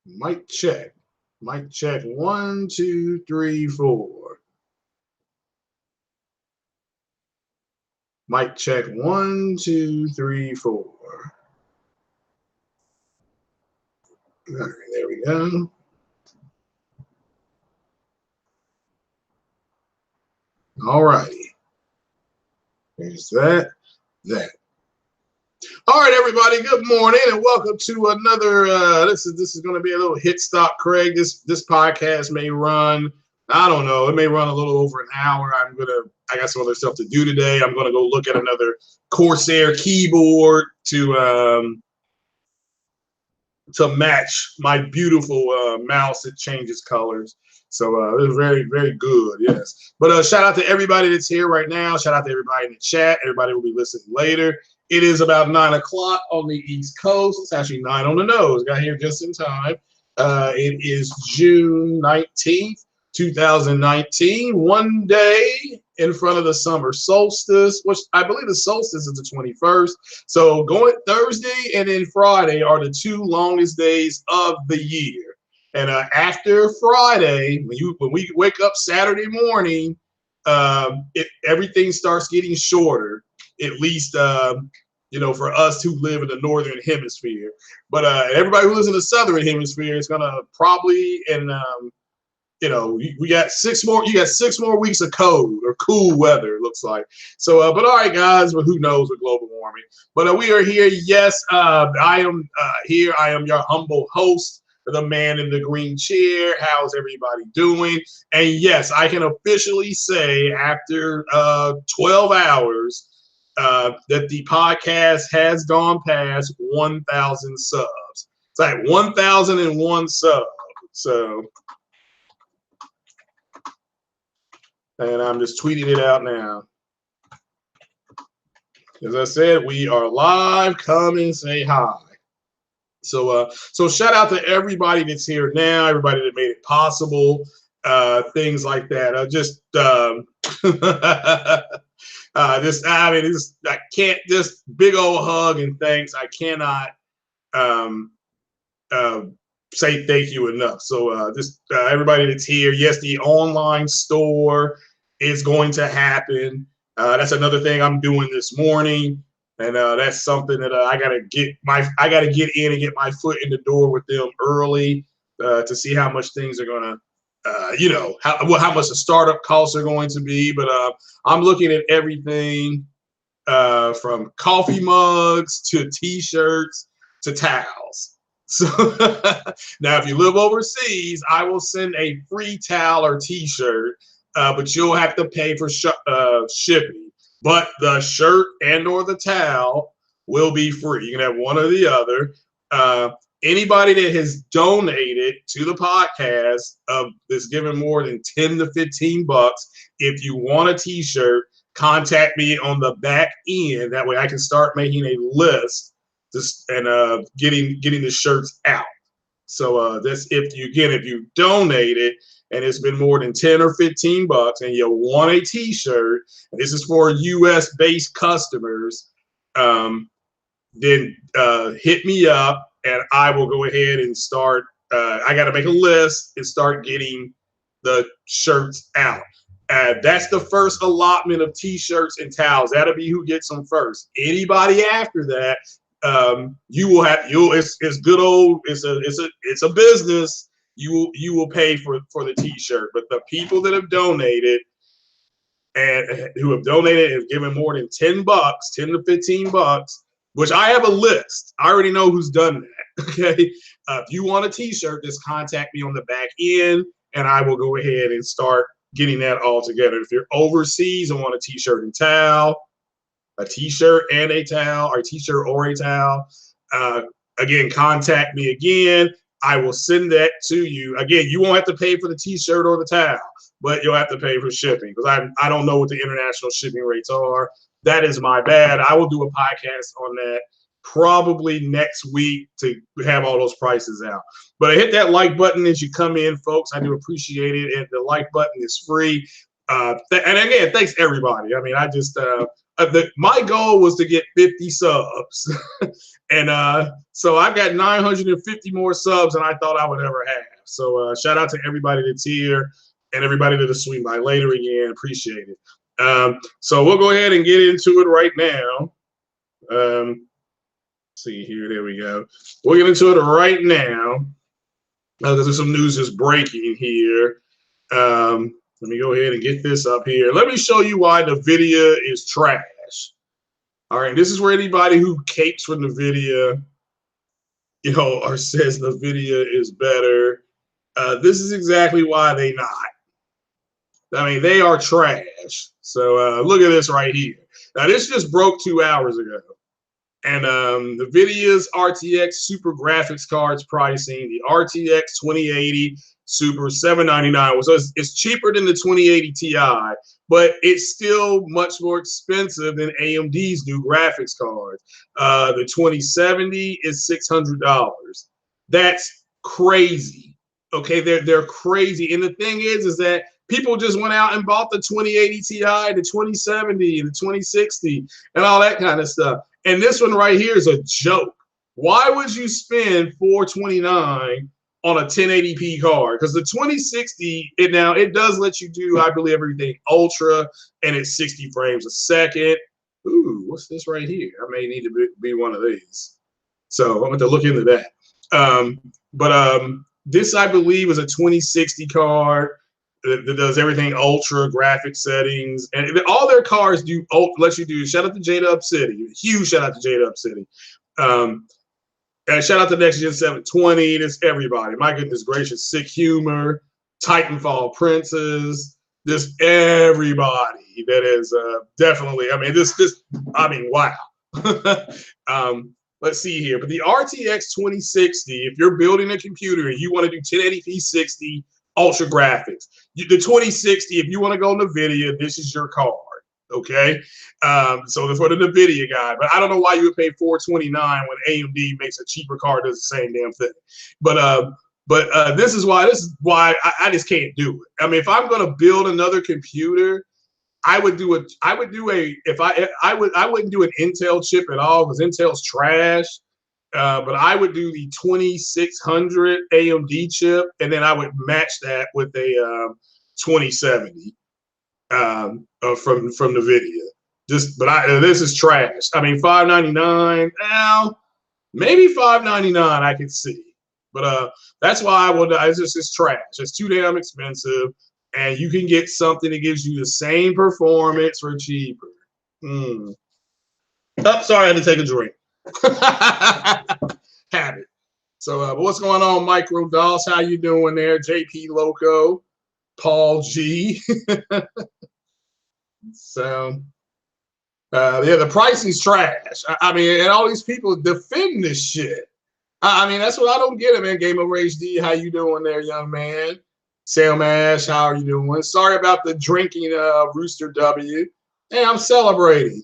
Mic check. Mic check. 1, 2, 3, 4. Mic check. 1, 2, 3, 4. All right, there we go. All righty. There's that. All right, everybody. Good morning, and welcome to another. This is going to be a little hit stop, Craig. This podcast may run. I don't know. It may run a little over an hour. I got some other stuff to do today. I'm gonna go look at another Corsair keyboard to match my beautiful mouse. It changes colors. So it's very, very good. Yes. But shout out to everybody that's here right now. Shout out to everybody in the chat. Everybody will be listening later. It is about 9 o'clock on the East Coast. It's actually 9 on the nose. Got here just in time. It is June 19th, 2019. One day in front of the summer solstice, which I believe the solstice is the 21st. So going Thursday and then Friday are the two longest days of the year. And after Friday, when we wake up Saturday morning, everything starts getting shorter. At least, for us who live in the northern hemisphere. But everybody who lives in the southern hemisphere is gonna probably, and we got 6 more. You got 6 more weeks of cold or cool weather. It looks like. So, but all right, guys. But who knows with global warming? But we are here. Yes, I am here. I am your humble host, the man in the green chair. How's everybody doing? And yes, I can officially say after 12 hours that the podcast has gone past 1,000 subs. It's like 1,001 subs. So, and I'm just tweeting it out now. As I said, we are live. Come and say hi. So shout out to everybody that's here now, everybody that made it possible, things like that. I can't, just big old hug and thanks. I cannot say thank you enough. So everybody that's here. Yes, the online store is going to happen. That's another thing I'm doing this morning. And that's something that I gotta get in and get my foot in the door with them early to see how much things are gonna, how much the startup costs are going to be. But I'm looking at everything from coffee mugs to T-shirts to towels. So now, if you live overseas, I will send a free towel or T-shirt, but you'll have to pay for shipping. But the shirt and or the towel will be free. You can have one or the other. Anybody that has donated to the podcast that's given more than 10 to 15 bucks, if you want a T-shirt, contact me on the back end. That way I can start making a list and getting the shirts out. So that's if you donate it, and it's been more than 10 or 15 bucks and you want a T-shirt, and this is for US based customers, then hit me up and I will go ahead and start. I got to make a list and start getting the shirts out. That's the first allotment of T-shirts and towels. That'll be who gets them first. Anybody after that, it's good old, it's a business. You will pay for the T-shirt, but the people that have donated and who have donated have given more than 10 bucks, 10 to 15 bucks, which I have a list. I already know who's done that. Okay. If you want a T-shirt, just contact me on the back end and I will go ahead and start getting that all together. If you're overseas and want a T-shirt and towel, a T-shirt and a towel, or a T-shirt or a towel, again, contact me again. I will send that to you. Again, you won't have to pay for the T-shirt or the towel, but you'll have to pay for shipping because I don't know what the international shipping rates are. That is my bad. I will do a podcast on that probably next week to have all those prices out. But hit that like button as you come in, folks. I do appreciate it. And the like button is free. And again, thanks everybody. I mean, my goal was to get 50 subs, and so I got 950 more subs than I thought I would ever have. So shout out to everybody that's here and everybody that'll swing by later again. Appreciate it. So we'll go ahead and get into it right now. See here, there we go. We'll get into it right now. There's some news that's breaking here. Let me go ahead and get this up here. Let me show you why NVIDIA is trash. All right, this is where anybody who capes from NVIDIA, you know, or says NVIDIA is better, this is exactly why they not. I mean, they are trash. So look at this right here. Now, this just broke 2 hours ago. And NVIDIA's RTX Super graphics cards pricing, the RTX 2080 Super $799. So it's cheaper than the 2080 Ti, but it's still much more expensive than AMD's new graphics cards. The 2070 is $600. That's crazy. Okay, they're crazy. And the thing is that people just went out and bought the 2080 Ti, the 2070, the 2060, and all that kind of stuff. And this one right here is a joke. Why would you spend $429 on a 1080p card? Because the 2060, it does let you do, I believe, everything ultra, and it's 60 frames a second. Ooh, what's this right here? I may need to be one of these. So I'm going to look into that. This, I believe, is a 2060 card that does everything ultra graphic settings, and all their cars do let you do. Shout out to J-Dub City, huge shout out to J-Dub City, and shout out to Next Gen 720. This everybody, my goodness gracious, Sick Humor, Titanfall Princess, this everybody that is definitely. I mean, wow. Let's see here, but the RTX 2060, if you're building a computer and you want to do 1080p 60 ultra graphics, the 2060, if you want to go NVIDIA, this is your card, okay? So for the NVIDIA guy, but I don't know why you would pay $429 when AMD makes a cheaper card does the same damn thing. But this is why I just can't do it. I mean, if I'm going to build another computer, I wouldn't do an Intel chip at all because Intel's trash. But I would do the 2600 AMD chip, and then I would match that with a 2070 from NVIDIA. This is trash. I mean, $599. Now, maybe $599 I could see, but that's why it's trash. It's too damn expensive. And you can get something that gives you the same performance for cheaper. Oh, sorry, I had to take a drink. Habit. So, but what's going on, Micro Dolls? How you doing there? JP Loco, Paul G. So, yeah, the pricing's trash. I mean, and all these people defend this shit. I mean, that's what I don't get it, man. Game Over HD, how you doing there, young man? Sam Ash, how are you doing? Sorry about the drinking, Rooster W. Hey, I'm celebrating.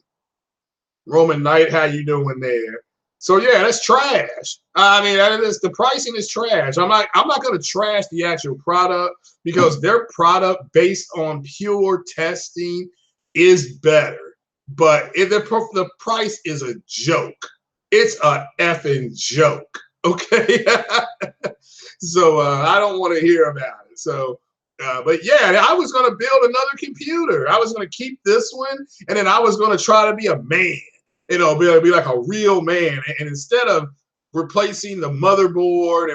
Roman Knight, how you doing there? So yeah, that's trash. I mean, the pricing is trash. I'm not going to trash the actual product because their product based on pure testing is better. But if the price is a joke, it's a effing joke. Okay. So I don't want to hear about it. So, but yeah, I was going to build another computer. I was going to keep this one, and then I was going to try to be a man, you know, be like a real man. And instead of replacing the motherboard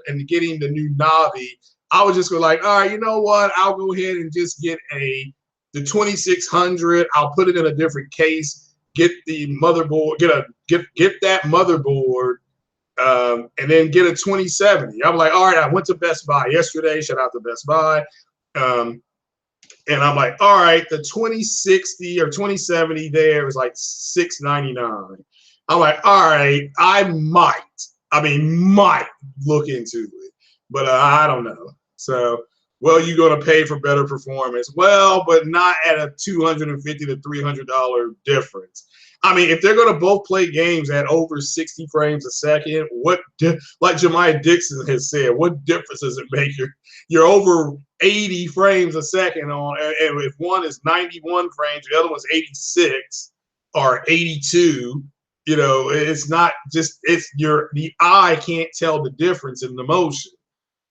and getting the new Navi, I was just going like, all right, you know what? I'll go ahead and just get the 2600. I'll put it in a different case. Get the motherboard. Get that motherboard. And then get a 2070. I'm like, all right, I went to Best Buy yesterday. Shout out to Best Buy. And I'm like, all right, the 2060 or 2070 there is like $699. I'm like, all right, I might look into it, but I don't know. So, well, you're going to pay for better performance. Well, but not at a $250 to $300 difference. I mean, if they're going to both play games at over 60 frames a second, like Jemiah Dixon has said, what difference does it make? You're over 80 frames a second on, and if one is 91 frames, the other one's 86 or 82. You know, it's not just the eye can't tell the difference in the motion.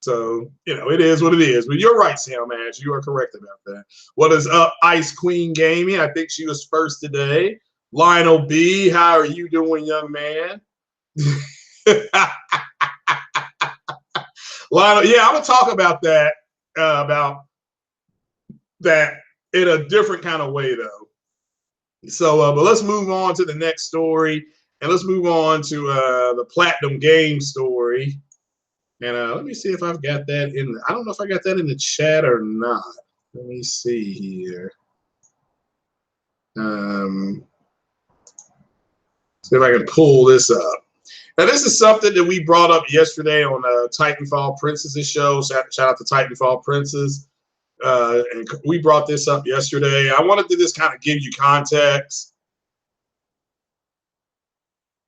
So, you know, it is what it is. But you're right, Sam Ash. You are correct about that. What is up, Ice Queen Gaming? I think she was first today. Lionel B, how are you doing, young man? Lionel, yeah, I'm gonna talk about that in a different kind of way, though. So, but let's move on to the next story, and let's move on to the Platinum Game story. And let me see if I've got that in. I don't know if I got that in the chat or not. Let me see here. See if I can pull this up. Now, this is something that we brought up yesterday on Titanfall Princess's show. Shout out to Titanfall Princess. And we brought this up yesterday. I wanted to just kind of give you context.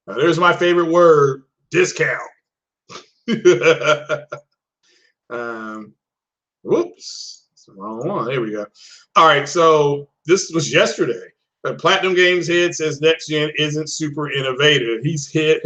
There's my favorite word, discount. Whoops, it's the wrong one. There we go. All right, so this was yesterday. Platinum Games head says next gen isn't super innovative. His head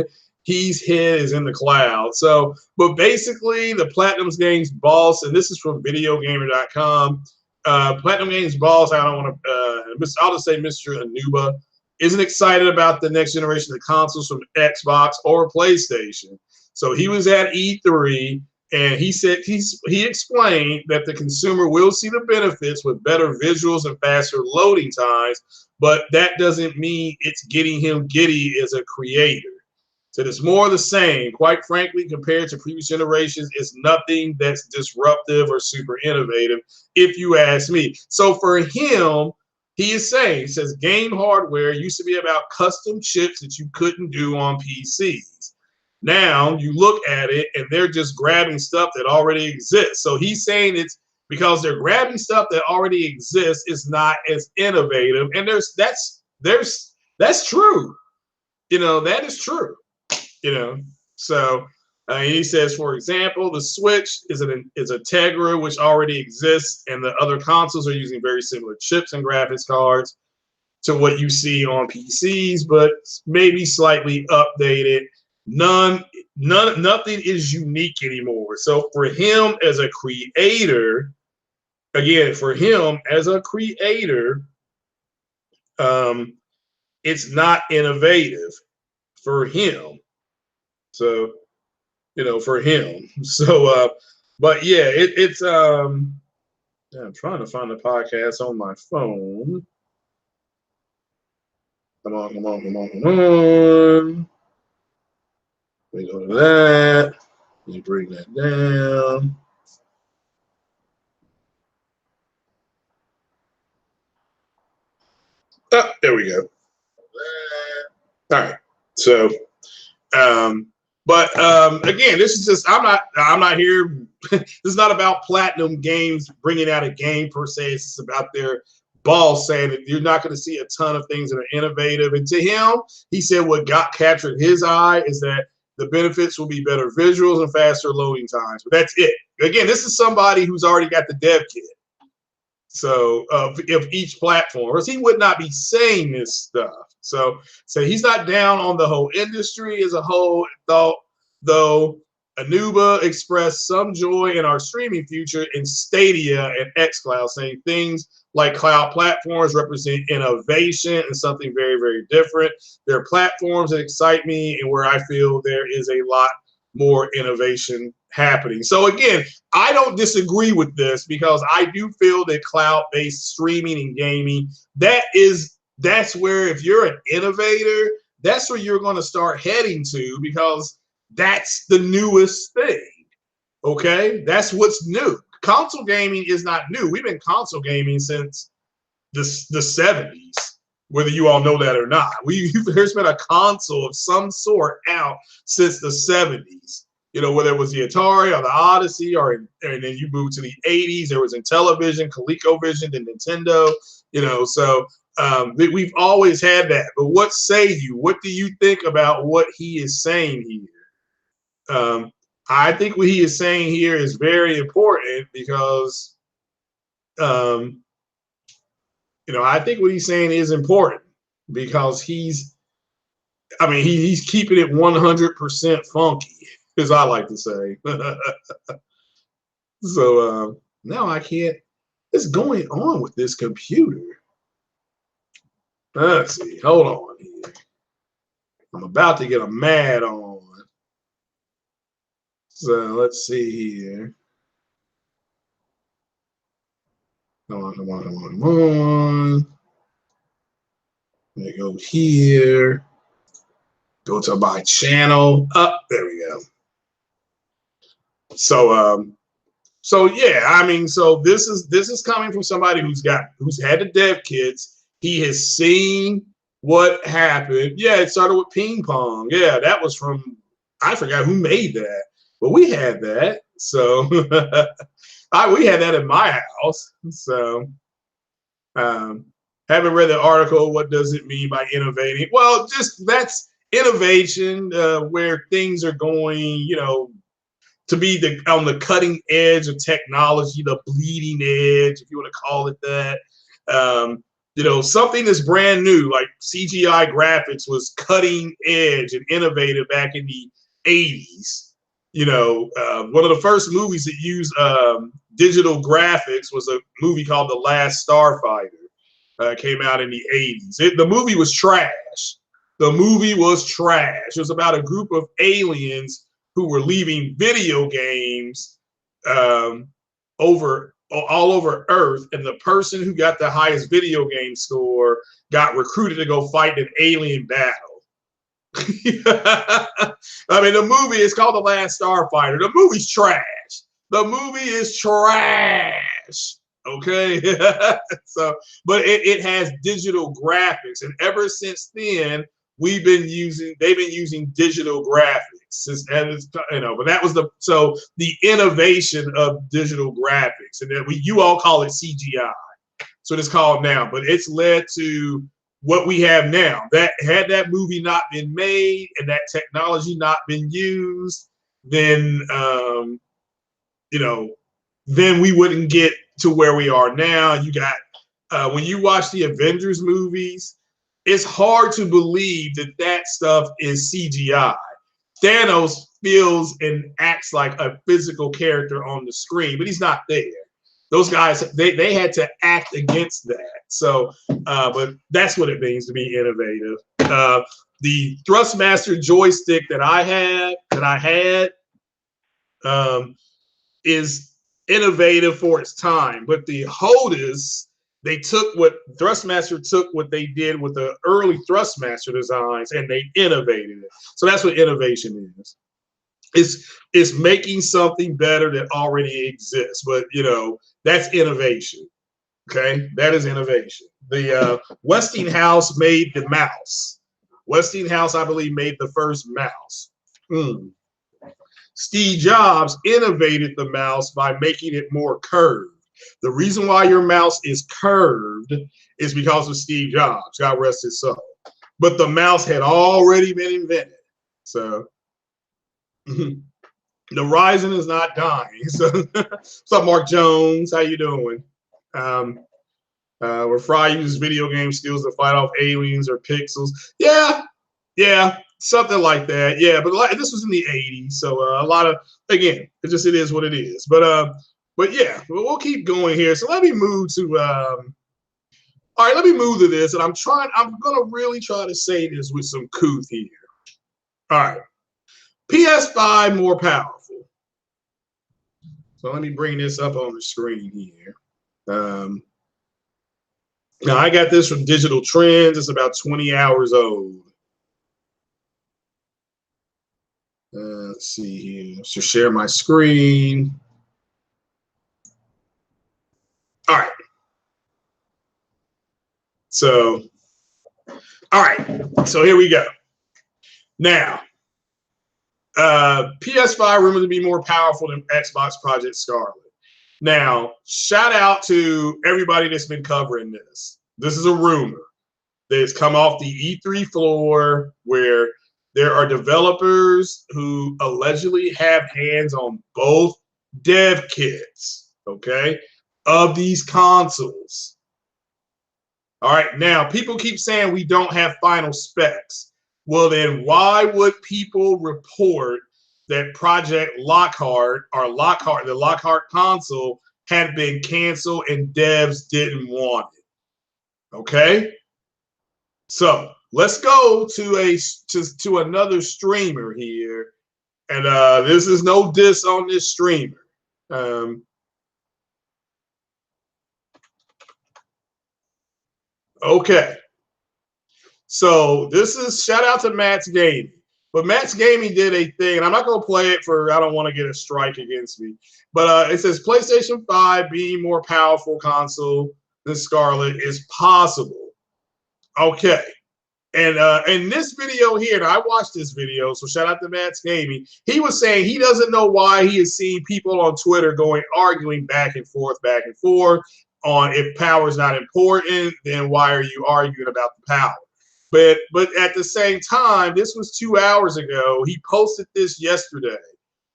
is in the cloud. So, but basically, the Platinum Games boss, and this is from VideoGamer.com. Platinum Games boss, I don't want to. I'll just say Mr. Anuba isn't excited about the next generation of consoles from Xbox or PlayStation. So he was at E3, and he said he explained that the consumer will see the benefits with better visuals and faster loading times, but that doesn't mean it's getting him giddy as a creator. So it's more of the same. Quite frankly, compared to previous generations, it's nothing that's disruptive or super innovative, if you ask me. So for him, he says game hardware used to be about custom chips that you couldn't do on PCs. Now you look at it and they're just grabbing stuff that already exists. So he's saying it's because they're grabbing stuff that already exists, it's not as innovative. And that's true. You know, that is true. You know, so he says, for example, the Switch is a Tegra, which already exists, and the other consoles are using very similar chips and graphics cards to what you see on PCs, but maybe slightly updated. Nothing is unique anymore. So for him as a creator, it's not innovative for him. So, you know, for him. So, but yeah, it's I'm trying to find the podcast on my phone. Come on. Let me go to that. Let me bring that down. Oh, there we go. All right. So, but again, this is just I'm not here. This is not about Platinum Games bringing out a game per se. It's about their boss saying that you're not going to see a ton of things that are innovative. And to him, he said what captured his eye is that the benefits will be better visuals and faster loading times. But that's it. Again, this is somebody who's already got the dev kit. So of each platform, or else he would not be saying this stuff. So he's not down on the whole industry as a whole. Though Anuba expressed some joy in our streaming future in Stadia and xCloud, saying things like cloud platforms represent innovation and something very, very different. There are platforms that excite me and where I feel there is a lot more innovation happening. So again, I don't disagree with this because I do feel that cloud-based streaming and gaming, that's where if you're an innovator, that's where you're going to start heading to because that's the newest thing. Okay? That's what's new. Console gaming is not new. We've been console gaming since the 70s, whether you all know that or not. There's been a console of some sort out since the 70s. You know, whether it was the Atari or the Odyssey, and then you move to the 80s, there was Intellivision, ColecoVision, and Nintendo. You know, so We've always had that. But what say you? What do you think about what he is saying here? I think what he is saying here is very important because, I think what he's saying is important because he's keeping it 100% funky, as I like to say. So now I can't. What's going on with this computer? Let's see. Hold on here. I'm about to get a mad on. So let's see here. Come on, come on, come on, come on. Let me go here. Go to my channel. Up, there we go. So yeah, so this is coming from somebody who's had the dev kits. He has seen what happened. Yeah, it started with ping pong. Yeah, that was from, I forgot who made that, but we had that. So we had that in my house. So haven't read the article. What does it mean by innovating? Well, just that's innovation, where things are going, to be on the cutting edge of technology, the bleeding edge, if you want to call it that. Something that's brand new, like CGI graphics was cutting edge and innovative back in the 80s. One of the first movies that used digital graphics was a movie called The Last Starfighter. Came out in the 80s. The movie was trash. The movie was trash. It was about a group of aliens who were leaving video games all over Earth, and the person who got the highest video game score got recruited to go fight an alien battle. The movie is called The Last Starfighter. The movie's trash. The movie is trash. Okay. But it has digital graphics, and ever since then, they've been using digital graphics, but that was the innovation of digital graphics, and that you all call it CGI. So it's called now, but it's led to what we have now. That had that movie not been made and that technology not been used, then then we wouldn't get to where we are now. You got when you watch the Avengers movies, it's hard to believe that stuff is CGI. Thanos feels and acts like a physical character on the screen, but he's not there. Those guys, they had to act against that. So, but that's what it means to be innovative. The Thrustmaster joystick that I had, is innovative for its time, but the HOTAS, Thrustmaster took what they did with the early Thrustmaster designs and they innovated it. So that's what innovation is. It's making something better that already exists, but that's innovation. Okay, that is innovation. The Westinghouse made the mouse. Westinghouse, I believe, made the first mouse. Steve Jobs innovated the mouse by making it more curved. The reason why your mouse is curved is because of Steve Jobs, God rest his soul. But the mouse had already been invented. So the Ryzen is not dying. So what's up, Mark Jones? How you doing? Where Fry uses video game skills to fight off aliens or pixels. Yeah, something like that. Yeah, but this was in the 80s. So a lot of, again, it is what it is. But yeah, we'll keep going here. So let me move to all right, let me move to this. And I'm gonna really try to say this with some couth here. All right. PS-5 more powerful. So let me bring this up on the screen here. Now I got this from Digital Trends. It's about 20 hours old. Let's see here. So share my screen. All right. So, all right. So here we go. Now, PS5 rumored to be more powerful than Xbox Project Scarlet. Now, shout out to everybody that's been covering this. This is a rumor that's come off the E3 floor where there are developers who allegedly have hands on both dev kits, okay, of these consoles. All right, now people keep saying we don't have final specs. Well, then why would people report that Project Lockhart or the Lockhart console had been canceled and devs didn't want it? Okay, so let's go to another streamer here, and this is no diss on this streamer. Okay, so this is shout out to Matt's Gaming. But Matt's Gaming did a thing, and I'm not going to play it for I don't want to get a strike against me. But it says PlayStation 5 being more powerful console than Scarlet is possible. Okay. And in this video here, and I watched this video, so shout out to Matt's Gaming. He was saying he doesn't know why he is seeing people on Twitter arguing back and forth on if power is not important, then why are you arguing about the power? But at the same time, this was 2 hours ago. He posted this yesterday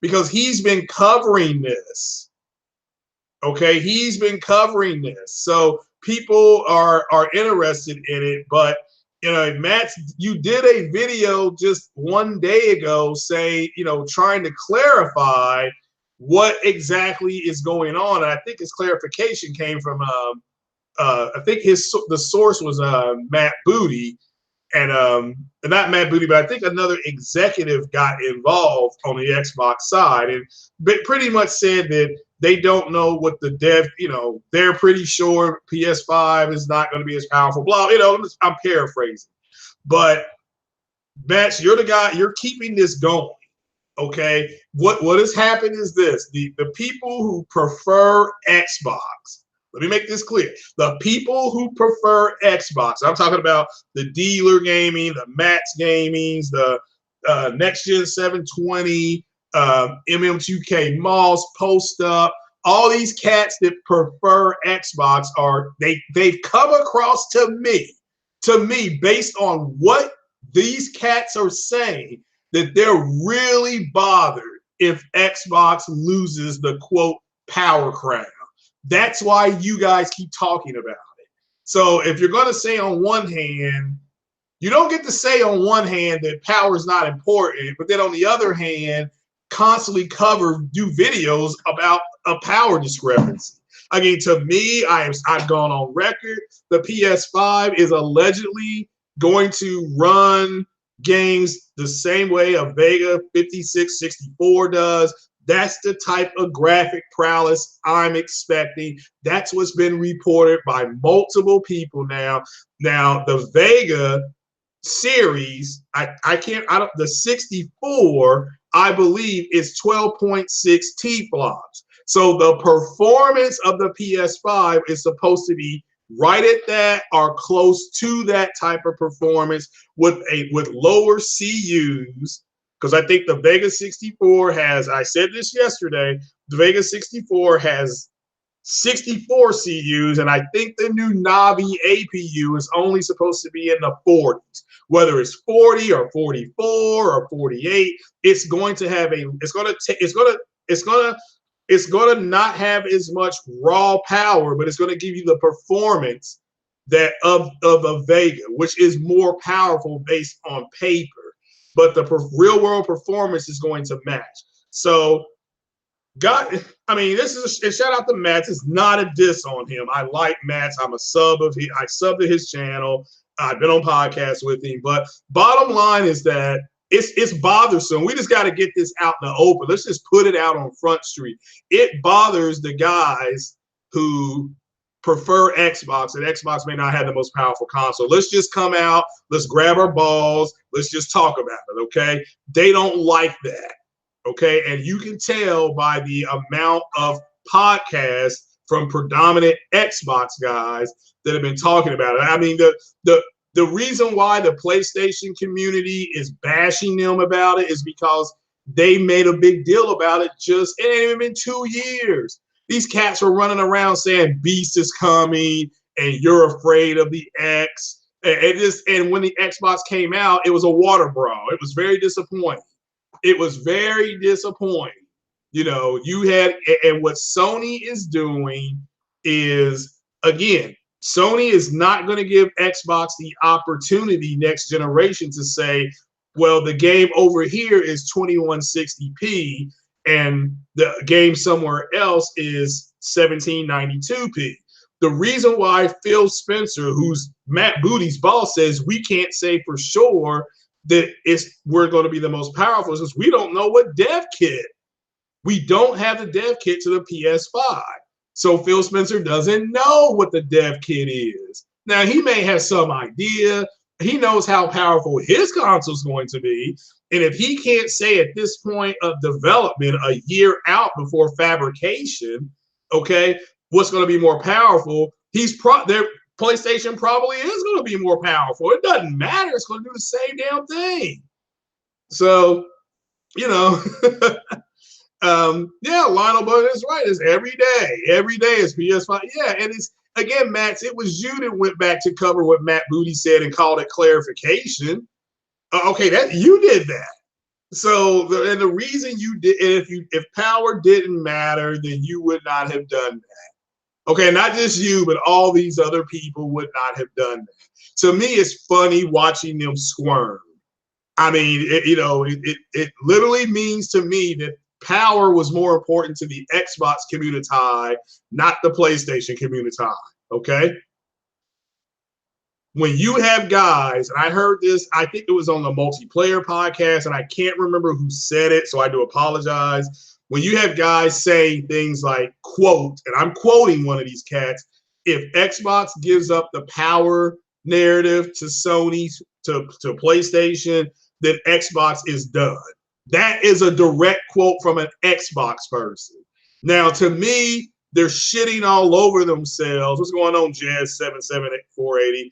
because he's been covering this. Okay, he's been covering this. So people are interested in it, but you know, Matt, you did a video just 1 day ago saying, you know, trying to clarify what exactly is going on. And I think his clarification came from, I think the source was Matt Booty, and not Matt Booty, but I think another executive got involved on the Xbox side and pretty much said that they don't know what the dev, you know, they're pretty sure PS5 is not going to be as powerful, blah, you know, I'm paraphrasing. But Matt, you're the guy, you're keeping this going, okay? What has happened is this, the people who prefer Xbox, let me make this clear. The people who prefer Xbox, I'm talking about the dealer gaming, the Matt's Gamings, the Next Gen 720, MM2K Moss, Post Up, all these cats that prefer Xbox they've come across to me based on what these cats are saying, that they're really bothered if Xbox loses the quote power crown. That's why you guys keep talking about it. So if you're going to say on one hand, you don't get to say on one hand that power is not important, but then on the other hand, constantly do videos about a power discrepancy. I mean, to me, I've gone on record. The PS5 is allegedly going to run games the same way a Vega 5664 does. That's the type of graphic prowess I'm expecting. That's what's been reported by multiple people now. Now, the Vega series, the 64, I believe, is 12.6 T-flops. So the performance of the PS5 is supposed to be right at that or close to that type of performance with lower CUs. Because I think the Vega 64 has, I said this yesterday, the Vega 64 has 64 CUs, and I think the new Navi APU is only supposed to be in the 40s. Whether it's 40 or 44 or 48, it's going to have it's going to not have as much raw power, but it's going to give you the performance that of a Vega, which is more powerful based on paper. But the real world performance is going to match. So, I mean, this is a shout out to Matt. It's not a diss on him. I like Matt. I sub to his channel. I've been on podcasts with him. But bottom line is that it's bothersome. We just got to get this out in the open. Let's just put it out on Front Street. It bothers the guys who prefer Xbox, and Xbox may not have the most powerful console. Let's just come out. Let's grab our balls. Let's just talk about it, okay? They don't like that, okay? And you can tell by the amount of podcasts from predominant Xbox guys that have been talking about it. I mean, the reason why the PlayStation community is bashing them about it is because they made a big deal about it it ain't even been 2 years. These cats are running around saying Beast is coming and you're afraid of the X. And when the Xbox came out, it was a water brawl. It was very disappointing. It was very disappointing. You know, you had, and what Sony is doing is, again, Sony is not going to give Xbox the opportunity next generation to say, well, the game over here is 2160p and the game somewhere else is 1792p. The reason why Phil Spencer, who's Matt Booty's boss, says we can't say for sure that we're going to be the most powerful is because we don't know what dev kit. We don't have the dev kit to the PS5. So Phil Spencer doesn't know what the dev kit is. Now, he may have some idea. He knows how powerful his console is going to be. And if he can't say at this point of development, a year out before fabrication, okay, what's going to be more powerful, their PlayStation probably is going to be more powerful. It doesn't matter. It's going to do the same damn thing. So, you know, yeah, Lionel Button is right. It's every day. Every day is PS5. Yeah, and it's, again, Max, it was you that went back to cover what Matt Booty said and called it clarification. Okay, that you did that. So, and the reason you did, if power didn't matter, then you would not have done that. Okay, not just you, but all these other people would not have done that. To me, it's funny watching them squirm. I mean, it literally means to me that power was more important to the Xbox community, not the PlayStation community. Okay. When you have guys, and I heard this, I think it was on the multiplayer podcast, and I can't remember who said it, so I do apologize. When you have guys saying things like, quote, and I'm quoting one of these cats, if Xbox gives up the power narrative to Sony, to PlayStation, then Xbox is done. That is a direct quote from an Xbox person. Now, to me, they're shitting all over themselves. What's going on, Jazz 778-480?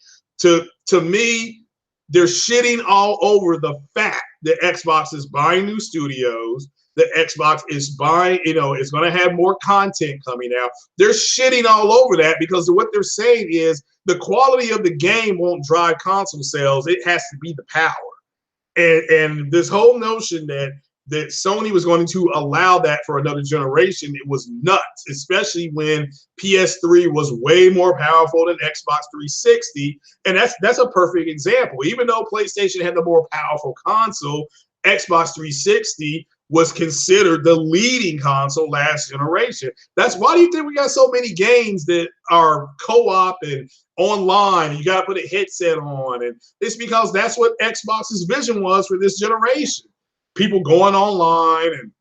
To me, they're shitting all over the fact that Xbox is buying new studios, that Xbox is buying, it's going to have more content coming out. They're shitting all over that because what they're saying is the quality of the game won't drive console sales. It has to be the power. And this whole notion that Sony was going to allow that for another generation, it was nuts, especially when PS3 was way more powerful than Xbox 360. And that's a perfect example. Even though PlayStation had the more powerful console, Xbox 360 was considered the leading console last generation. That's why do you think we got so many games that are co-op and online, and you got to put a headset on? And it's because that's what Xbox's vision was for this generation. People going online and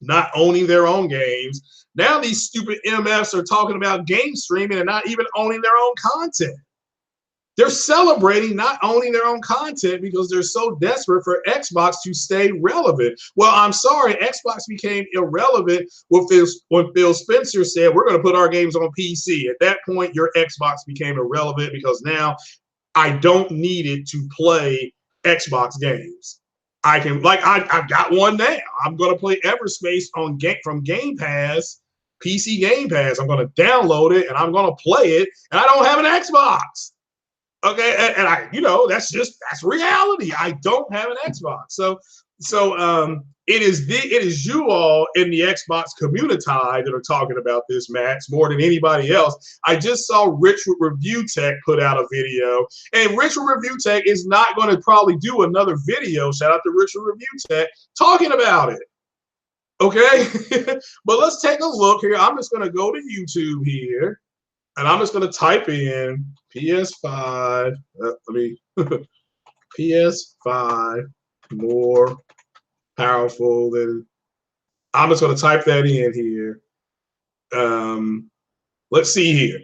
not owning their own games. Now these stupid MFs are talking about game streaming and not even owning their own content. They're celebrating not owning their own content because they're so desperate for Xbox to stay relevant. Well, I'm sorry, Xbox became irrelevant when Phil Spencer said, we're going to put our games on PC. At that point, your Xbox became irrelevant because now I don't need it to play Xbox games. I can, I've got one now. I'm going to play Everspace from Game Pass, PC Game Pass. I'm going to download it and I'm going to play it, and I don't have an Xbox. Okay, and that's reality. I don't have an Xbox. So it is you all in the Xbox community that are talking about this, Max, more than anybody else. I just saw Rich with Review Tech put out a video, and Rich with Review Tech is not going to probably do another video. Shout out to Rich with Review Tech talking about it. Okay, but let's take a look here. I'm just going to go to YouTube here. And I'm just going to type in PS5, PS5 more powerful than, I'm just going to type that in here. Let's see here.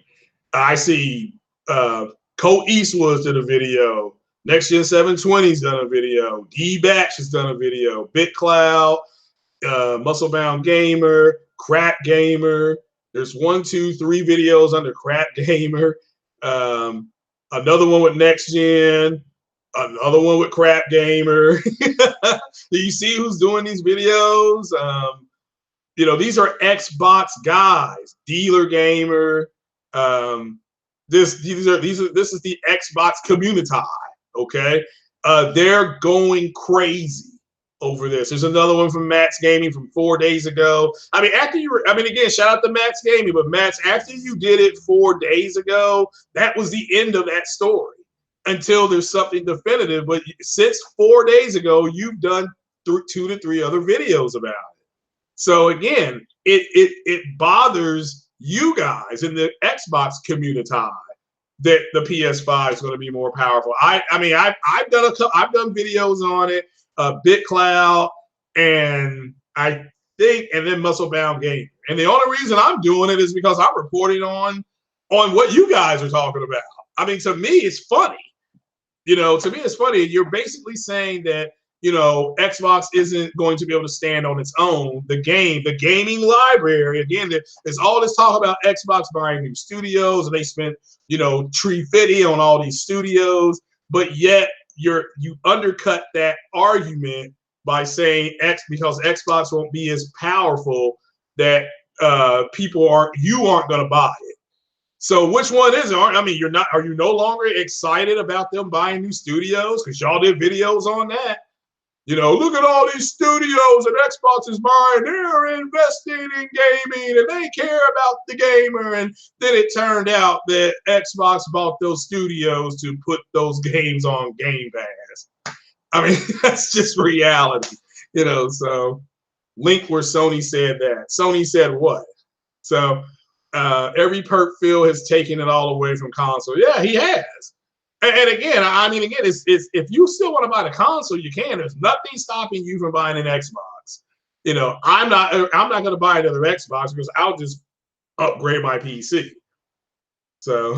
I see Colt Eastwood's did a video. Next Gen 720's done a video. D-Batch has done a video. BitCloud, Musclebound Gamer, Crap Gamer. There's 1, 2, 3 videos under Crap Gamer. Another one with Next Gen. Another one with Crap Gamer. Do you see who's doing these videos? These are Xbox guys. Dealer Gamer. This is the Xbox community. Okay, they're going crazy over this. There's another one from Matt's Gaming from 4 days ago. I mean, again, shout out to Matt's Gaming, but Matt's, after you did it 4 days ago, that was the end of that story until there's something definitive. But since 4 days ago, you've done 2 to 3 other videos about it. So again, it bothers you guys in the Xbox community that the PS5 is going to be more powerful. I've done videos on it, BitCloud, and I think, and then Muscle Bound Gaming. And the only reason I'm doing it is because I'm reporting on what you guys are talking about. I mean, to me, it's funny. To me, it's funny. You're basically saying that, Xbox isn't going to be able to stand on its own. The gaming library, again, there's all this talk about Xbox buying new studios, and they spent, $350 on all these studios, but yet you undercut that argument by saying because Xbox won't be as powerful that you aren't going to buy it. So which one is it? Are you no longer excited about them buying new studios? Because y'all did videos on that. Look at all these studios that Xbox is buying. They're investing in gaming and they care about the gamer. And then it turned out that Xbox bought those studios to put those games on Game Pass. I mean, that's just reality, so link where Sony said that. Sony said what? So every perk Phil has taken it all away from console. Yeah, he has. And again, it's if you still want to buy the console, you can. There's nothing stopping you from buying an Xbox. I'm not going to buy another Xbox because I'll just upgrade my PC. So,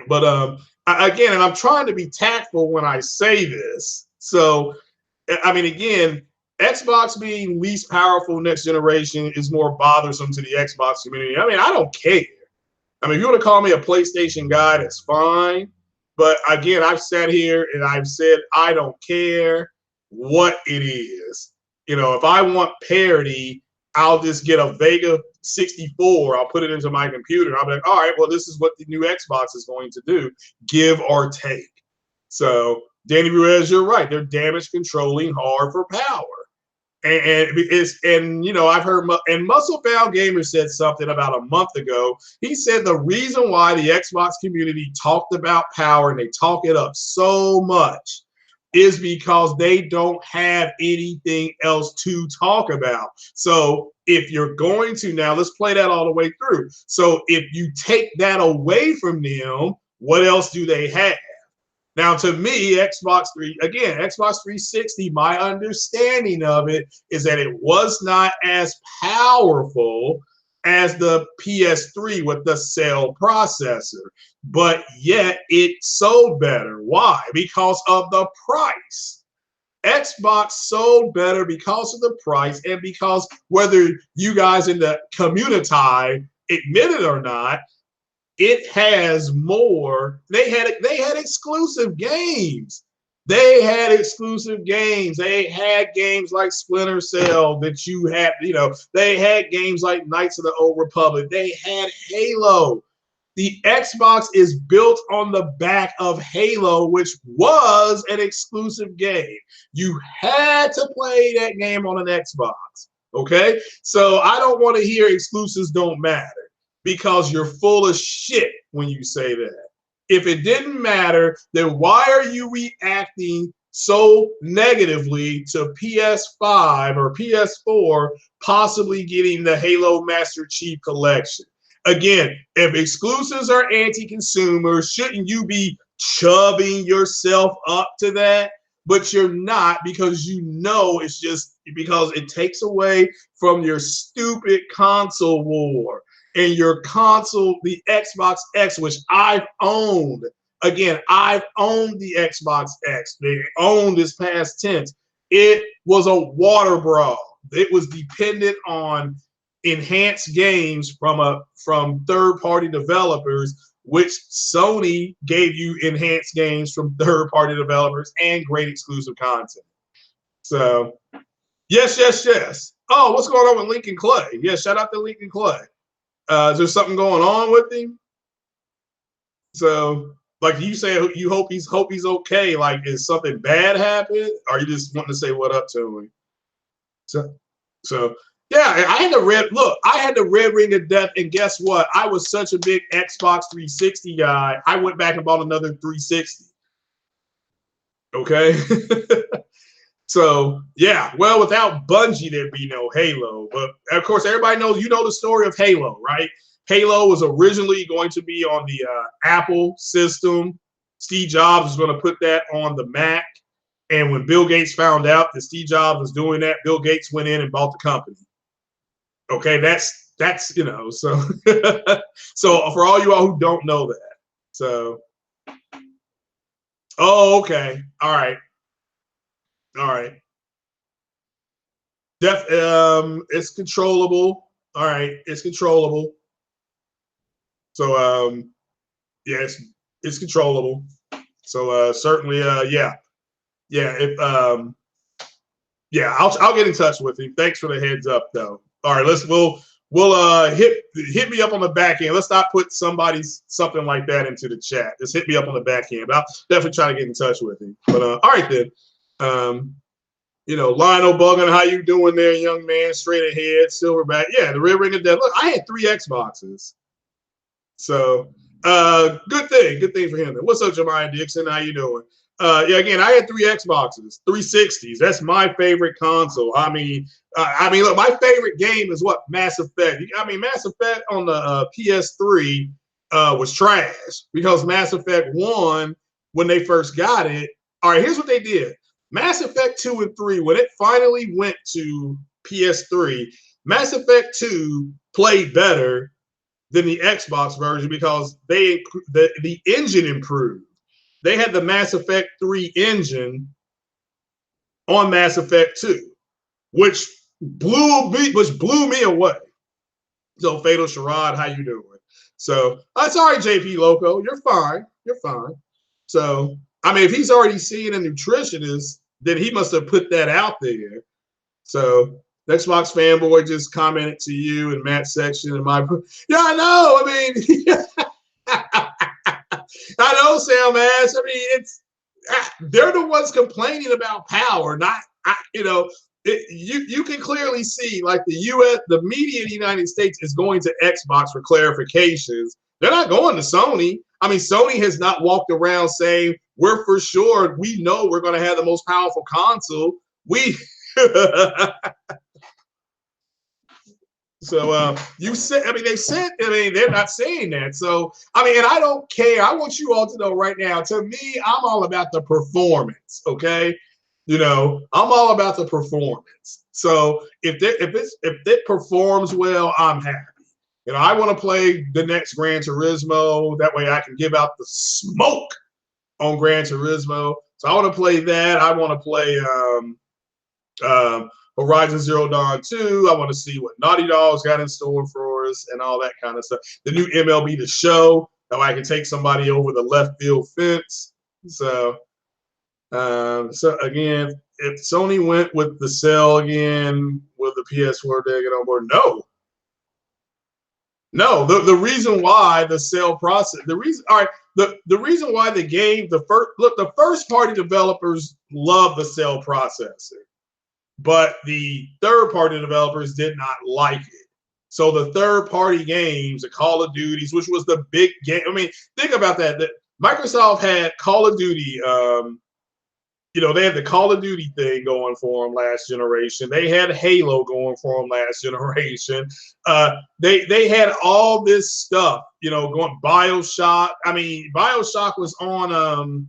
but again, and I'm trying to be tactful when I say this. So, again, Xbox being least powerful next generation is more bothersome to the Xbox community. I don't care. If you want to call me a PlayStation guy, that's fine. But again, I've sat here and I've said I don't care what it is. If I want parity, I'll just get a Vega 64. I'll put it into my computer. I'll be like, all right, well, this is what the new Xbox is going to do, give or take. So, Danny Ruiz, you're right. They're damage controlling hard for power. I've heard, and Muscle Bound Gamer said something about a month ago. He said the reason why the Xbox community talked about power and they talk it up so much is because they don't have anything else to talk about. So if you're going to, now let's play that all the way through. So if you take that away from them, what else do they have? Now, to me, Xbox 360, my understanding of it is that it was not as powerful as the PS3 with the cell processor, but yet it sold better. Why? Because of the price. Xbox sold better because of the price and because whether you guys in the community admit it or not, it has more. They had exclusive games. They had exclusive games. They had games like Splinter Cell that you had, they had games like Knights of the Old Republic. They had Halo. The Xbox is built on the back of Halo, which was an exclusive game. You had to play that game on an Xbox. Okay? So I don't want to hear exclusives don't matter, because you're full of shit when you say that. If it didn't matter, then why are you reacting so negatively to PS5 or PS4 possibly getting the Halo Master Chief Collection? Again, if exclusives are anti-consumer, shouldn't you be chubbing yourself up to that? But you're not, because it's just because it takes away from your stupid console war. And your console, the Xbox X, which I've owned. Again, I've owned the Xbox X. They owned this past tense. It was a water brawl. It was dependent on enhanced games from third-party developers, which Sony gave you enhanced games from third-party developers and great exclusive content. So, yes. Oh, what's going on with Lincoln Clay? Yeah, shout out to Lincoln Clay. Is there something going on with him? So, like you say, you hope he's okay. Like, is something bad happened, or you just want to say what up to him? So yeah, I had the red ring of death, and guess what? I was such a big Xbox 360 guy. I went back and bought another 360. Okay. So yeah, well, without Bungie, there'd be no Halo. But of course, everybody knows, you know, the story of Halo, right? Halo was originally going to be on the Apple system. Steve Jobs was going to put that on the Mac. And when Bill Gates found out that Steve Jobs was doing that, Bill Gates went in and bought the company. Okay, that's you know, so so for all you all who don't know that. So oh, okay. All right. All right. It's controllable. All right, it's controllable. So yeah, it's controllable. So certainly yeah. Yeah, if yeah, I'll get in touch with you. Thanks for the heads up though. All right, we'll hit me up on the back end. Let's not put something like that into the chat. Just hit me up on the back end. But I'll definitely try to get in touch with him. But all right then. You know, Lionel Buggan, how you doing there, young man? Straight ahead, Silverback. Yeah, the Red Ring of Death. Look, I had 3 Xboxes. So good thing for him. What's up, Jemiah Dixon? How you doing? Yeah, again, I had 3 Xboxes, 360s. That's my favorite console. I mean, look, my favorite game is what? Mass Effect. I mean, Mass Effect on the PS3 was trash because Mass Effect 1, when they first got it, all right, here's what they did. Mass Effect 2 and 3, when it finally went to PS3, Mass Effect 2 played better than the Xbox version because the engine improved. They had the Mass Effect 3 engine on Mass Effect 2, which blew me away. So Fatal Charade, how you doing? So sorry, JP Loco, you're fine. You're fine. So I mean, if he's already seeing a nutritionist, then he must have put that out there. So Xbox fanboy just commented to you in Matt's section in my yeah, I know. I mean, I know, Sam Ash. I mean, they're the ones complaining about power, not you know. You can clearly see, like, the media in the United States is going to Xbox for clarifications. They're not going to Sony. I mean, Sony has not walked around saying we're for sure. We know we're going to have the most powerful console. We So you said, I mean, they said, I mean, they're not saying that. So, I mean, and I don't care. I want you all to know right now, to me, I'm all about the performance. Okay. You know, I'm all about the performance. So if it performs well, I'm happy. You know, I want to play the next Gran Turismo. That way I can give out the smoke on Gran Turismo. So I want to play that. I want to play Horizon Zero Dawn 2. I want to see what Naughty Dog's got in store for us and all that kind of stuff. The new MLB The Show, that way I can take somebody over the left field fence. So, so again, if Sony went with the cell again, will the PS4 they get on board? No. The reason why the cell process, the reason why the first party developers love the cell processor. But the third-party developers did not like it. So the third-party games, the Call of Duties, which was the big game. I mean, think about that. Microsoft had Call of Duty. You know, they had the Call of Duty thing going for them last generation. They had Halo going for them last generation. They had all this stuff. You know, going BioShock. I mean, BioShock was on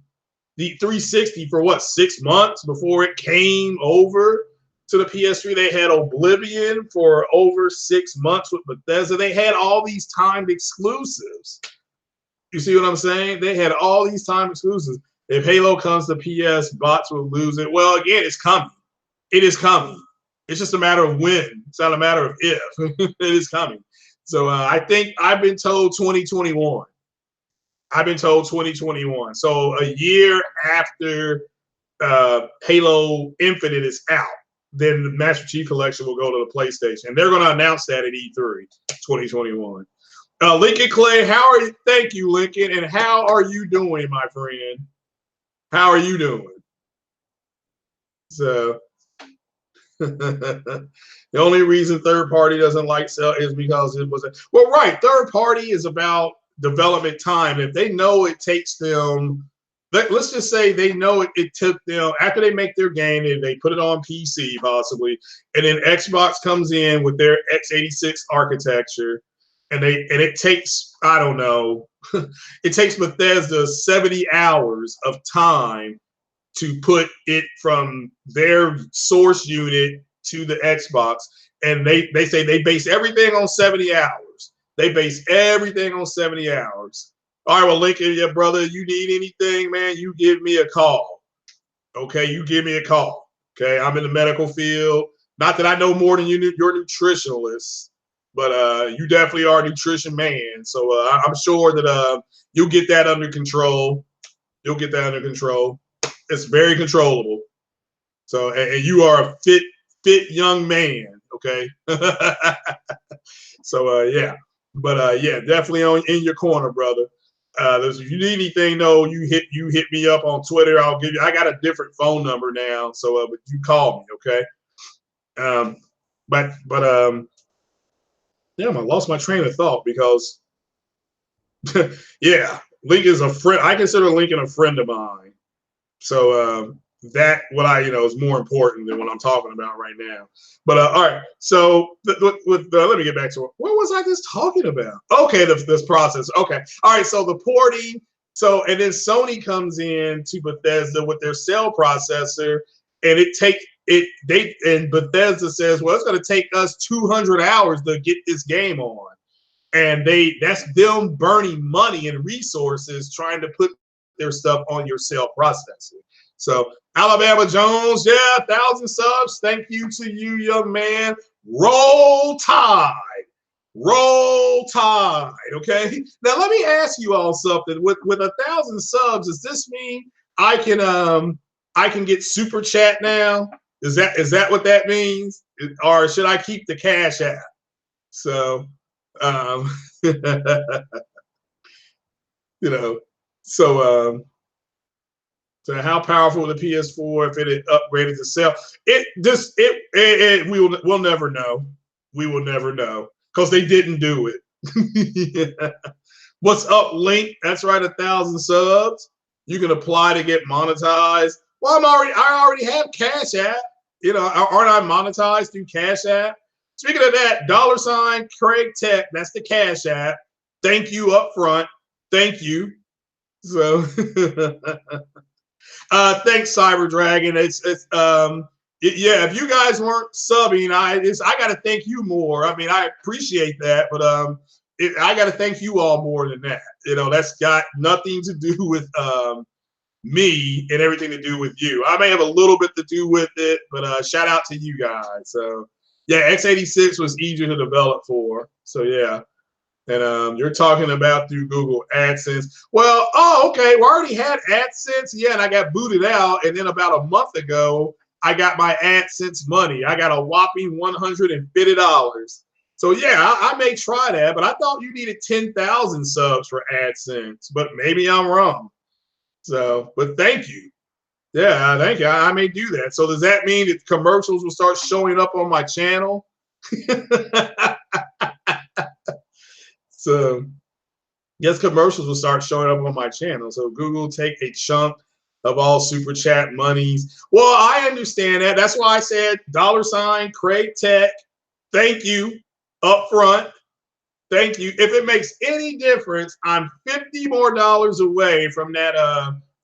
the 360 for what, 6 months before it came over to the PS3. They had Oblivion for over 6 months with Bethesda. They had all these timed exclusives. You see what I'm saying? They had all these timed exclusives. If Halo comes to PS, bots will lose it. Well, again, it's coming. It is coming. It's just a matter of when. It's not a matter of if. It is coming. So I think I've been told 2021. I've been told 2021. So a year after Halo Infinite is out, then the Master Chief Collection will go to the PlayStation. And they're going to announce that at E3 2021. Lincoln Clay, how are you? Thank you, Lincoln. And how are you doing, my friend? How are you doing? So the only reason third party doesn't like sell is because it was well, right. Third party is about development time. If they know it takes them, let's just say they know it took them after they make their game and they put it on PC possibly, and then Xbox comes in with their x86 architecture, and it takes, I don't know, it takes Bethesda 70 hours of time to put it from their source unit to the Xbox. And they say they base everything on 70 hours. They base everything on 70 hours. All right, well, Lincoln, yeah, brother, you need anything, man, you give me a call. Okay, you give me a call. Okay, I'm in the medical field. Not that I know more than you're nutritionalist, but you definitely are a nutrition man. So I'm sure that you'll get that under control. You'll get that under control. It's very controllable. So, and you are a fit young man. Okay. So, yeah, but yeah, definitely in your corner, brother. If you need anything, though, you hit me up on Twitter. I'll give you. I got a different phone number now, so but you call me, okay? Damn, I lost my train of thought because, yeah, Lincoln's a friend. I consider Lincoln a friend of mine. So that what I is more important than what I'm talking about right now. But all right, so let me get back to it. What was I just talking about? Okay, this process. Okay, all right. So the porting. So and then Sony comes in to Bethesda with their cell processor, and and Bethesda says, well, it's going to take us 200 hours to get this game on, and that's them burning money and resources trying to put their stuff on your cell processor. So Alabama Jones, yeah, 1,000 subs. Thank you to you, young man. Roll Tide. Roll Tide. Okay. Now let me ask you all something. With 1,000 subs, does this mean I can get super chat now? Is that what that means? Or should I keep the Cash App? So you know, so so how powerful the PS4 if it had upgraded to cell? We'll never know. We will never know because they didn't do it. What's up, Link? That's right, 1,000 subs. You can apply to get monetized. Well, I already have Cash App. Aren't I monetized through Cash App? Speaking of that, $ Craig Tech. That's the Cash App. Thank you up front. Thank you. So. Thanks, Cyber Dragon. Yeah. If you guys weren't subbing, I got to thank you more. I mean, I appreciate that, but I got to thank you all more than that. That's got nothing to do with me and everything to do with you. I may have a little bit to do with it, but shout out to you guys. So yeah, x86 was easier to develop for. So yeah. And you're talking about through Google AdSense. Well, okay. We already had AdSense. Yeah, and I got booted out. And then about a month ago, I got my AdSense money. I got a whopping $150. So yeah, I may try that, but I thought you needed 10,000 subs for AdSense, but maybe I'm wrong. So, but thank you. Yeah, thank you. I may do that. So does that mean that commercials will start showing up on my channel? So yes, commercials will start showing up on my channel. So Google take a chunk of all super chat monies. Well, I understand that. That's why I said $ Craig Tech. Thank you up front. Thank you. If it makes any difference, I'm $50 more away from that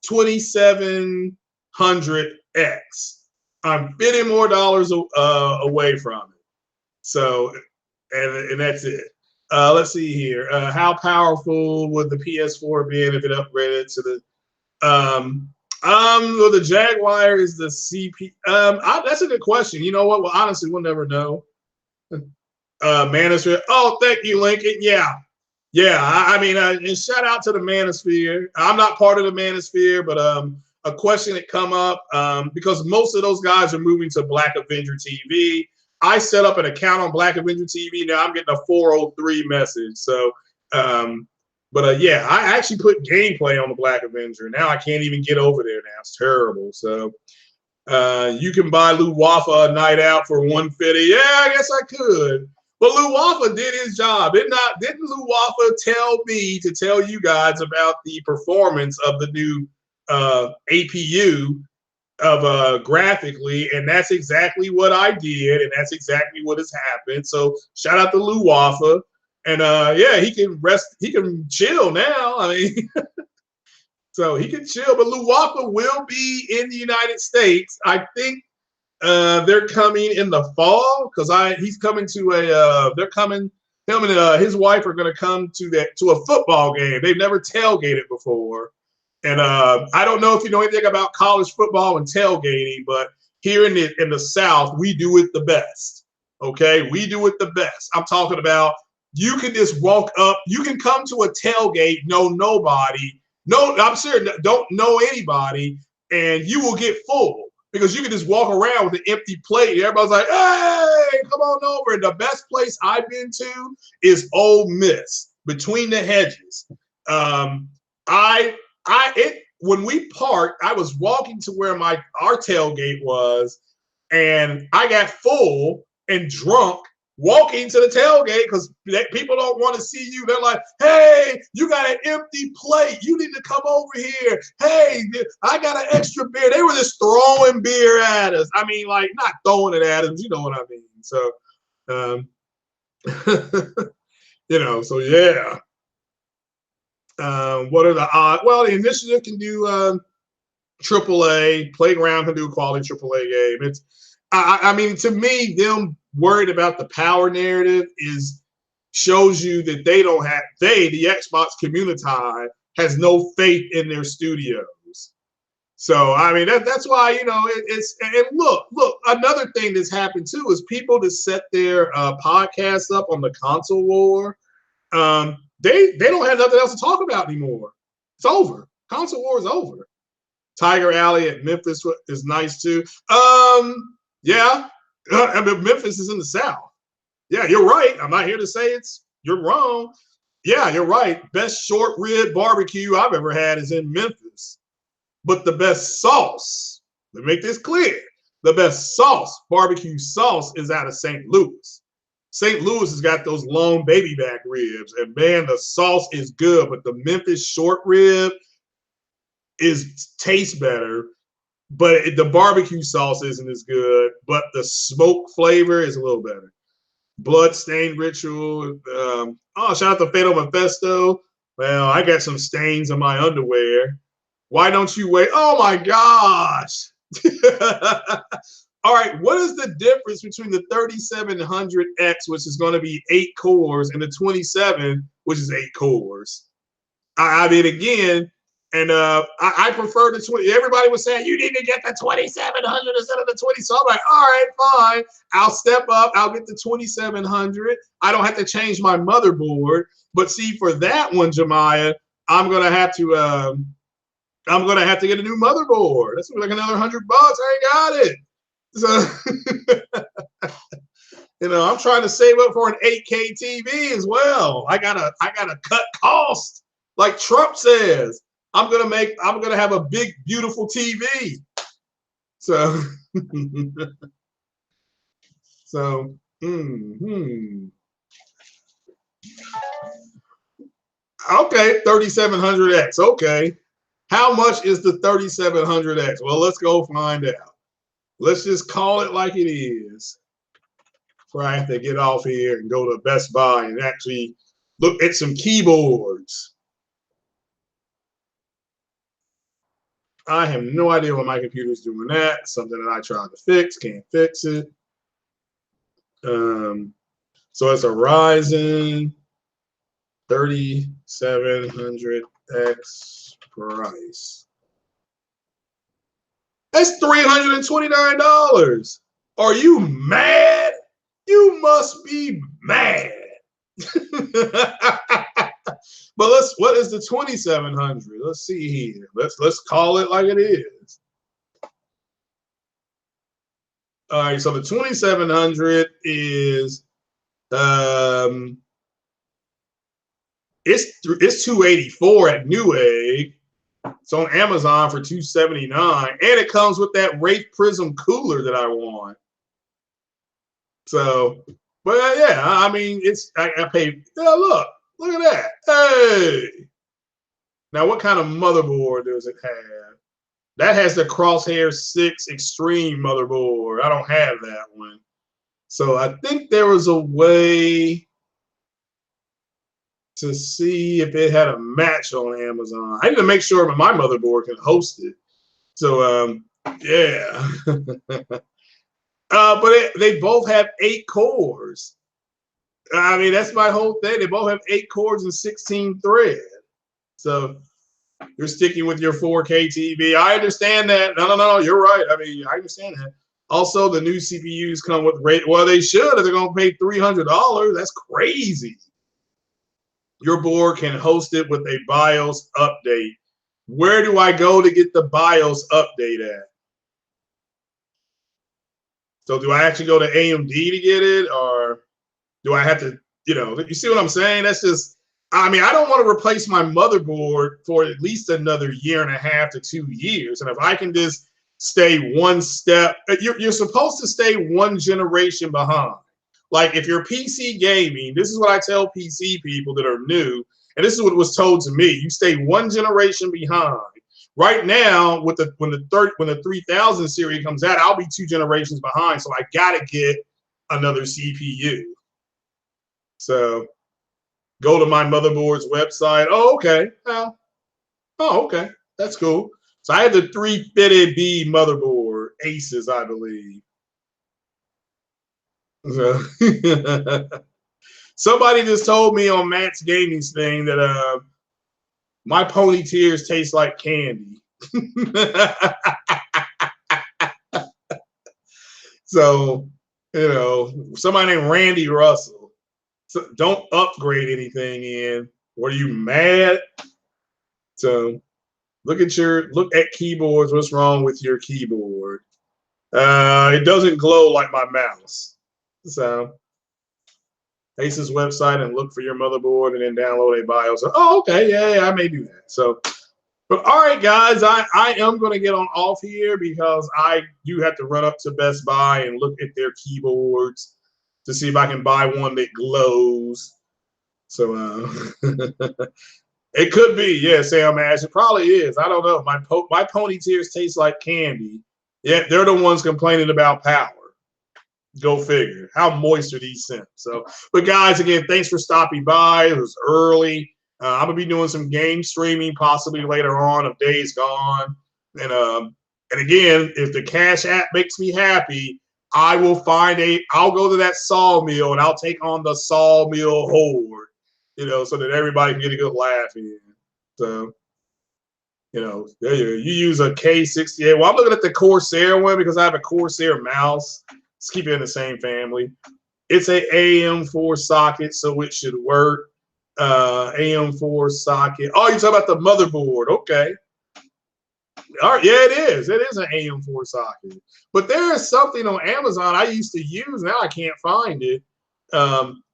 2,700X. I'm $50 more away from it. So, and that's it. Let's see here. How powerful would the PS4 be if it upgraded to the well, the Jaguar is the CP. That's a good question. You know what? Well, honestly, we'll never know. Manosphere. Oh, thank you, Lincoln. Yeah. I mean, and shout out to the Manosphere. I'm not part of the Manosphere, but a question that come up because most of those guys are moving to Black Avenger TV. I set up an account on Black Avenger TV. Now I'm getting a 403 message. So Yeah, I actually put gameplay on the Black Avenger. Now I can't even get over there now. It's terrible. So you can buy Lou Wafa a night out for 150. Yeah, I guess I could. But Lou Wafa did his job. Didn't Lou Wafa tell me to tell you guys about the performance of the new APU of graphically, and that's exactly what I did, and that's exactly what has happened. So shout out to Lou Wafa. And yeah, he can rest, he can chill now. I mean, so he can chill. But Lou Wafa will be in the United States. I think they're coming in the fall because he's coming to they're coming. Him and his wife are going to come to a football game. They've never tailgated before, and I don't know if you know anything about college football and tailgating, but here in the South, we do it the best. Okay, we do it the best. I'm talking about you can just walk up. You can come to a tailgate, know nobody, no, I'm sure don't know anybody, and you will get full. Because you can just walk around with an empty plate. Everybody's like, hey, come on over. And the best place I've been to is Ole Miss, between the hedges. When we parked, I was walking to where our tailgate was, and I got full and drunk walking to the tailgate because people don't want to see you. They're like, hey, you got an empty plate. You need to come over here. Hey, I got an extra beer. They were just throwing beer at us. I mean, like, not throwing it at us. You know what I mean? So, so yeah. What are the odds? Well, the initiative can do AAA. Playground can do a quality AAA game. I mean, to me, them worried about the power narrative shows you that the Xbox community has no faith in their studios. So I mean that's why and look another thing that's happened too is people that set their podcasts up on the console war, they don't have nothing else to talk about anymore. It's over. Console war is over. Tiger Alley at Memphis is nice too. Yeah. I mean, Memphis is in the South. Yeah, you're right. I'm not here to say you're wrong. Yeah, you're right. Best short rib barbecue I've ever had is in Memphis. But the best sauce, let me make this clear, the best barbecue sauce is out of St. Louis. St. Louis has got those long baby back ribs, and man, the sauce is good, but the Memphis short rib tastes better. But the barbecue sauce isn't as good, but the smoke flavor is a little better. Bloodstained Ritual. Shout out to Fatal Mephisto. Well, I got some stains on my underwear. Why don't you wait? Oh my gosh. All right, what is the difference between the 3700X, which is going to be 8 cores, and the 27, which is 8 cores? I mean, again, and I prefer the 20. Everybody was saying you need to get the 2700 instead of the 20. So I'm like, all right, fine. I'll step up. I'll get the 2700. I don't have to change my motherboard. But see, for that one, Jemiah, I'm gonna have to get a new motherboard. That's like another $100. I ain't got it. So I'm trying to save up for an 8K TV as well. I gotta cut costs, like Trump says. I'm gonna have a big, beautiful TV. So, okay, 3700X. Okay, how much is the 3700X? Well, let's go find out. Let's just call it like it is. Before I have to get off here and go to Best Buy and actually look at some keyboards. I have no idea why my computer's doing that. Something that I tried to fix, can't fix it. So it's a Ryzen 3700X price. That's $329. Are you mad? You must be mad. But what is the 2700? Let's see here. Let's call it like it is. All right, so the 2700 is It's 284 at Newegg. It's on Amazon for 279, and it comes with that Wraith Prism cooler that I want. So, but yeah, I mean, I paid. Look at that. Hey, now what kind of motherboard does it have? That has the Crosshair 6 Extreme motherboard. I don't have that one. So I think there was a way to see if it had a match on Amazon. I need to make sure my motherboard can host it. So yeah. But they both have 8 cores. I mean, that's my whole thing. They both have 8 cores and 16 threads. So you're sticking with your 4K TV. I understand that. No. You're right. I mean, I understand that. Also, the new CPUs come with rate. Well, they should if they're going to pay $300. That's crazy. Your board can host it with a BIOS update. Where do I go to get the BIOS update at? So do I actually go to AMD to get it, or do I have to, you see what I'm saying? That's just, I mean, I don't want to replace my motherboard for at least another 1.5 to 2 years. And if I can just stay one step, you're supposed to stay one generation behind. Like if you're PC gaming, this is what I tell PC people that are new, and this is what was told to me: you stay one generation behind. Right now, when the 3000 series comes out, I'll be 2 generations behind, so I gotta get another CPU. So go to my motherboard's website. Oh, okay. Well, oh, okay. That's cool. So I have the 350B motherboard, Aces, I believe. So somebody just told me on Matt's Gaming's thing that my pony tears taste like candy. So, somebody named Randy Russell. So don't upgrade anything in. What are you mad? So look at keyboards. What's wrong with your keyboard? It doesn't glow like my mouse. So Ace's website and look for your motherboard and then download a BIOS. Oh, okay, yeah, I may do that. So, but all right, guys, I am going to get on off here because I do have to run up to Best Buy and look at their keyboards to see if I can buy one that glows. So it could be, yeah, Sam Ash. It probably is. I don't know. My pony tears taste like candy. Yeah, they're the ones complaining about power. Go figure. How moist are these sims? So, but guys, again, thanks for stopping by. It was early. I'm gonna be doing some game streaming possibly later on of Days Gone. And again, if the Cash App makes me happy, I'll go to that sawmill and I'll take on the sawmill horde, so that everybody can get a good laugh in. So, you use a K68. Well, I'm looking at the Corsair one because I have a Corsair mouse. Let's keep it in the same family. It's a AM4 socket, so it should work. AM4 socket. Oh, you're talking about the motherboard. Okay. All right. Yeah, it is. It is an AM4 socket. But there is something on Amazon I used to use. Now I can't find it.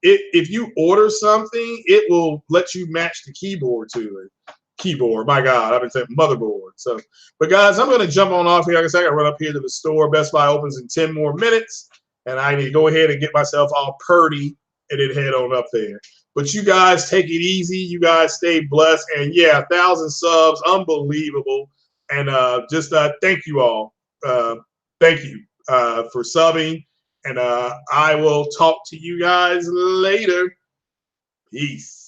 If you order something, it will let you match the keyboard to it. Keyboard, my God, I've been saying motherboard. So, but guys, I'm going to jump on off here. Like I said, I got to run up here to the store. Best Buy opens in 10 more minutes, and I need to go ahead and get myself all purdy and then head on up there. But you guys take it easy. You guys stay blessed, and yeah, 1,000 subs, unbelievable. And just thank you all. Thank you for subbing, and I will talk to you guys later. Peace.